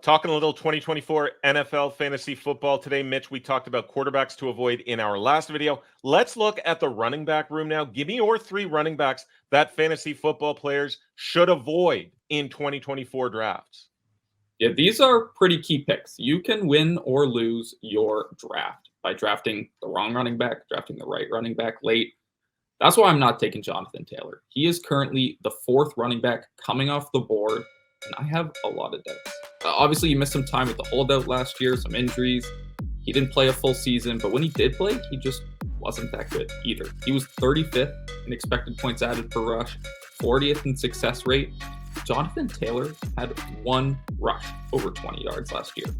Talking a little 2024 NFL fantasy football today, Mitch. We talked about quarterbacks to avoid in our last video. Let's look at the running back room now. Give me your 3 running backs that fantasy football players should avoid in 2024 drafts. Yeah, these are pretty key picks. You can win or lose your draft by drafting the wrong running back, drafting the right running back late. That's why I'm not taking Jonathan Taylor. He is currently the 4th running back coming off the board, and I have a lot of doubts. Obviously, you missed some time with the holdout last year, some injuries. He didn't play a full season, but when he did play, he just wasn't that good either. He was 35th in expected points added per rush, 40th in success rate. Jonathan Taylor had 1 rush over 20 yards last year.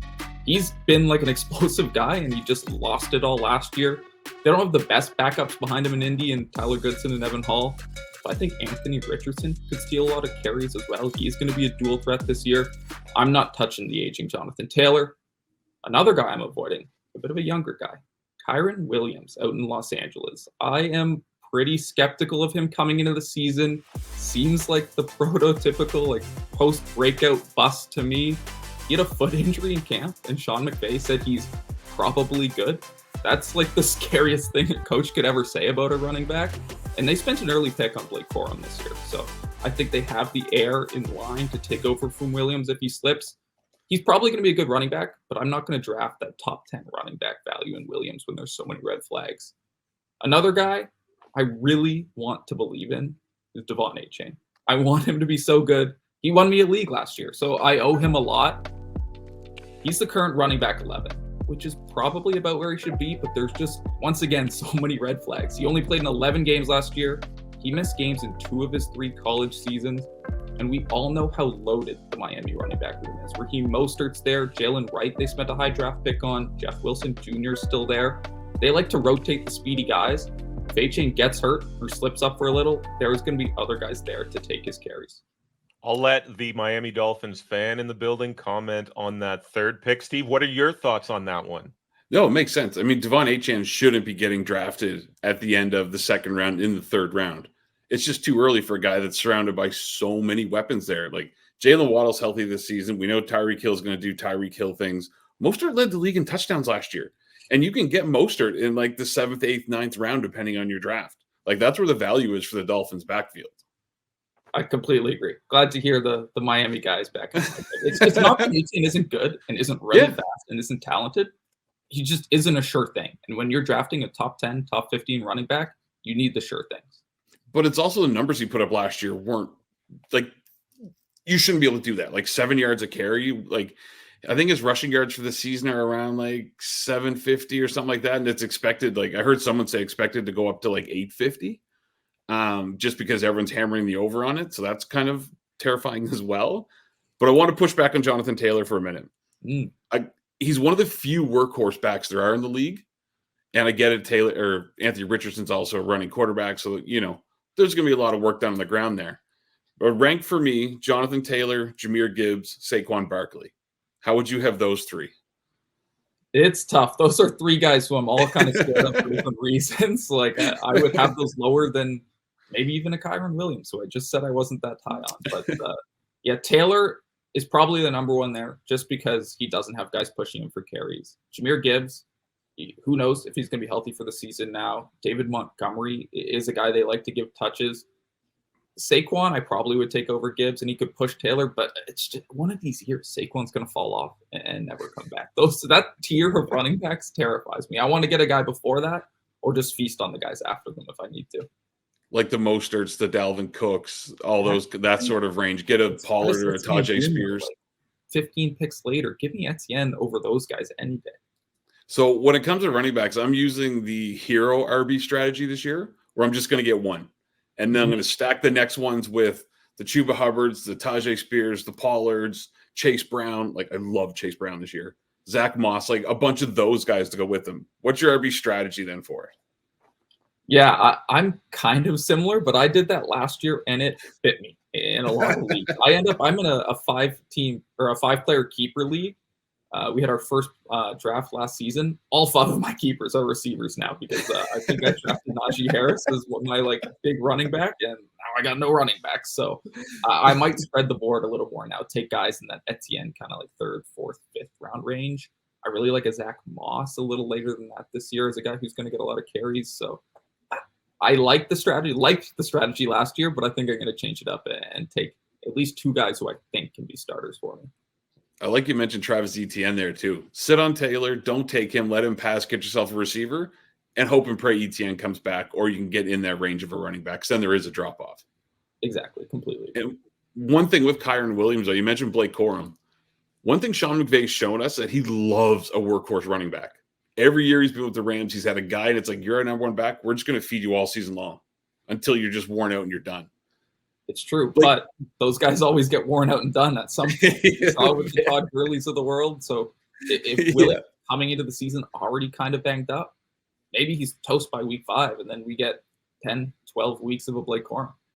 He's been like an explosive guy, and he just lost it all last year. They don't have the best backups behind him in Indy and Tyler Goodson and Evan Hall. But I think Anthony Richardson could steal a lot of carries as well. He's going to be a dual threat this year. I'm not touching the aging Jonathan Taylor. Another guy I'm avoiding, a bit of a younger guy, Kyren Williams out in Los Angeles. I am pretty skeptical of him coming into the season. Seems like the prototypical like post-breakout bust to me. He had a foot injury in camp, and Sean McVay said he's probably good. That's like the scariest thing a coach could ever say about a running back. And they spent an early pick on Blake Corum this year. So I think they have the air in line to take over from Williams if he slips. He's probably going to be a good running back, but I'm not going to draft that top 10 running back value in Williams when there's so many red flags. Another guy I really want to believe in is Achane. I want him to be so good. He won me a league last year, so I owe him a lot. He's the current running back 11. Which is probably about where he should be, but there's just, once again, so many red flags. He only played in 11 games last year. He missed games in 2 of his 3 college seasons, and we all know how loaded the Miami running back room is. Raheem Mostert's there, Jalen Wright they spent a high draft pick on, Jeff Wilson Jr. is still there. They like to rotate the speedy guys. If Achane gets hurt or slips up for a little, there's going to be other guys there to take his carries. I'll let the Miami Dolphins fan in the building comment on that 3rd pick. Steve, what are your thoughts on that one? No, it makes sense. I mean, Achane shouldn't be getting drafted at the end of the 2nd round in the 3rd round. It's just too early for a guy that's surrounded by so many weapons there. Like Jalen Waddle's healthy this season. We know Tyreek Hill's going to do Tyreek Hill things. Mostert led the league in touchdowns last year. And you can get Mostert in like the 7th, 8th, 9th round, depending on your draft. Like that's where the value is for the Dolphins backfield. I completely agree. Glad to hear the Miami guys back. It's just not that Achane isn't good and isn't really fast and isn't talented. He just isn't a sure thing. And when you're drafting a top 10, top 15 running back, you need the sure things. But it's also the numbers he put up last year weren't like, you shouldn't be able to do that. Like 7 yards a carry. Like I think his rushing yards for the season are around like 750 or something like that. And it's expected, like I heard someone say expected to go up to like 850. Just because everyone's hammering the over on it. So that's kind of terrifying as well. But I want to push back on Jonathan Taylor for a minute. He's one of the few workhorse backs there are in the league. And I get it, Taylor or Anthony Richardson's also a running quarterback. So, you know, there's going to be a lot of work done on the ground there. But rank for me, Jonathan Taylor, Jahmyr Gibbs, Saquon Barkley. How would you have those 3? It's tough. Those are 3 guys who I'm all kind of scared of for different reasons. Like I would have those lower than maybe even a Kyren Williams, who I just said I wasn't that high on. But yeah, Taylor is probably the number 1 there just because he doesn't have guys pushing him for carries. Jahmyr Gibbs, who knows if he's going to be healthy for the season now. David Montgomery is a guy they like to give touches. Saquon, I probably would take over Gibbs, and he could push Taylor, but it's just one of these years, Saquon's going to fall off and never come back. That tier of running backs terrifies me. I want to get a guy before that or just feast on the guys after them if I need to. Like the Mosterts, the Dalvin Cooks, all those, that sort of range. Get a Pollard or a Tajay Spears. Like 15 picks later. Give me Etienne over those guys any day. So when it comes to running backs, I'm using the hero RB strategy this year where I'm just going to get one. And then I'm going to stack the next ones with the Chuba Hubbards, the Tajay Spears, the Pollards, Chase Brown. Like, I love Chase Brown this year. Zach Moss, like a bunch of those guys to go with them. What's your RB strategy then for it? Yeah, I'm kind of similar, but I did that last year and it bit me in a lot of leagues. I'm in a 5-team or a 5-player keeper league. We had our first draft last season. All 5 of my keepers are receivers now because I think I drafted Najee Harris as my big running back, and now I got no running backs. So I might spread the board a little more now. Take guys in that Etienne kind of like 3rd, 4th, 5th round range. I really like a Zach Moss a little later than that this year as a guy who's going to get a lot of carries. So I like the strategy, liked the strategy last year, but I think I'm going to change it up and take at least 2 guys who I think can be starters for me. I like you mentioned Travis Etienne there too. Sit on Taylor, don't take him, let him pass, get yourself a receiver, and hope and pray Etienne comes back, or you can get in that range of a running back. Then there is a drop off. Exactly, completely. And one thing with Kyren Williams, though, you mentioned Blake Corum. One thing Sean McVay's shown us that he loves a workhorse running back. Every year he's been with the Rams, he's had a guy, and it's like, you're our number 1 back. We're just going to feed you all season long until you're just worn out and you're done. It's true, but those guys always get worn out and done at some point. You saw with the Todd Gurley's of the world. So if Willie coming into the season already kind of banged up, maybe he's toast by week 5, and then we get 10, 12 weeks of a Blake Corum.